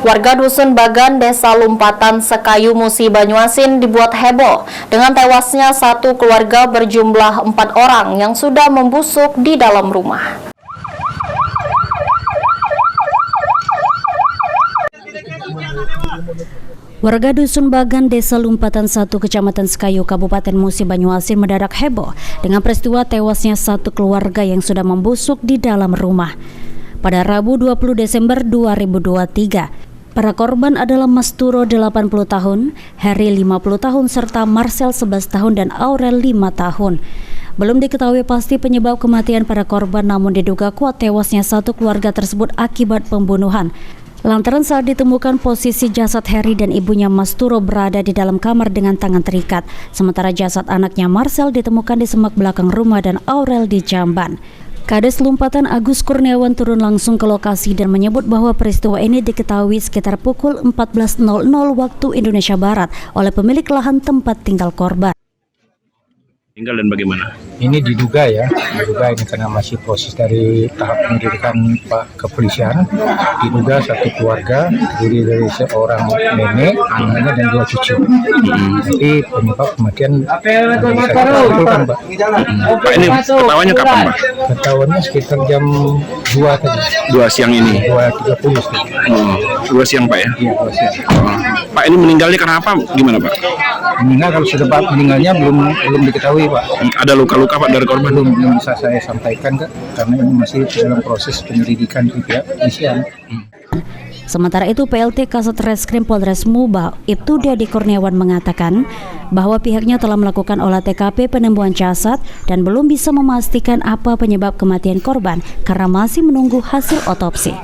Warga Dusun Bagan, Desa Lumpatan, Sekayu, Musi, Banyuasin dibuat heboh dengan tewasnya satu keluarga berjumlah 4 orang yang sudah membusuk di dalam rumah. Warga Dusun Bagan, Desa Lumpatan 1, Kecamatan Sekayu, Kabupaten Musi, Banyuasin mendadak heboh dengan peristiwa tewasnya satu keluarga yang sudah membusuk di dalam rumah. Pada Rabu 20 Desember 2023, para korban adalah Mas Turo 80 tahun, Heri 50 tahun, serta Marcel 11 tahun dan Aurel 5 tahun. Belum diketahui pasti penyebab kematian para korban, namun diduga kuat tewasnya satu keluarga tersebut akibat pembunuhan. Lantaran saat ditemukan posisi jasad Heri dan ibunya Mas Turo berada di dalam kamar dengan tangan terikat, sementara jasad anaknya Marcel ditemukan di semak belakang rumah dan Aurel di jamban. Kades Lumpatan Agus Kurniawan turun langsung ke lokasi dan menyebut bahwa peristiwa ini diketahui sekitar pukul 14.00 waktu Indonesia Barat oleh pemilik lahan tempat tinggal korban. Tinggal dan bagaimana? Ini diduga ini karena masih proses dari tahap penyelidikan Pak Kepolisian. Diduga satu keluarga terdiri dari seorang nenek, anaknya dan 2 cucu. Jadi penyebab kematian bisa disimpulkan, Pak. Pak, ini ketahuannya kapan, Pak? Ketahuannya sekitar jam 2 tadi. 2 siang ini. 2.30 sekitar. 2 siang, Pak ya? Iya, 2 siang. Pak, ini meninggalnya karena apa? Gimana, Pak? Meninggal, kalau sudah meninggalnya belum diketahui, Pak. Ada luka-luka, Pak, dari korban? Belum bisa saya sampaikan, Kak, karena ini masih dalam proses penyelidikan di pihak kepolisian. Sementara itu, PLT Kasat Reskrim Polres Muba, Ibtu Dedi Kurniawan mengatakan bahwa pihaknya telah melakukan olah TKP penemuan jasad dan belum bisa memastikan apa penyebab kematian korban karena masih menunggu hasil otopsi.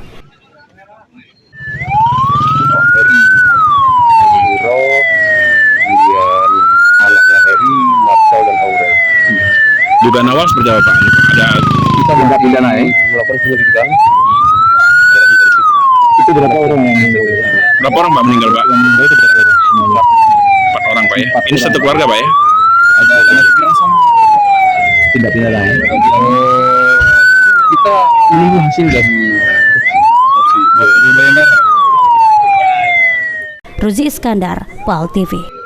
Kemudian anaknya Heri, Marcel dan Aurel. Dugaan awal seperti apa, Pak? Ada Kita melakukan penyelidikan. Itu berapa orang yang meninggal? berapa orang, Pak, meninggal, Pak? Yang meninggal itu berapa orang? 4 orang, Pak ya? Ini satu keluarga, Pak ya? Ada tindak pidana. Kita menunggu hasil dari otopsi. Ruzi Iskandar, PAL TV.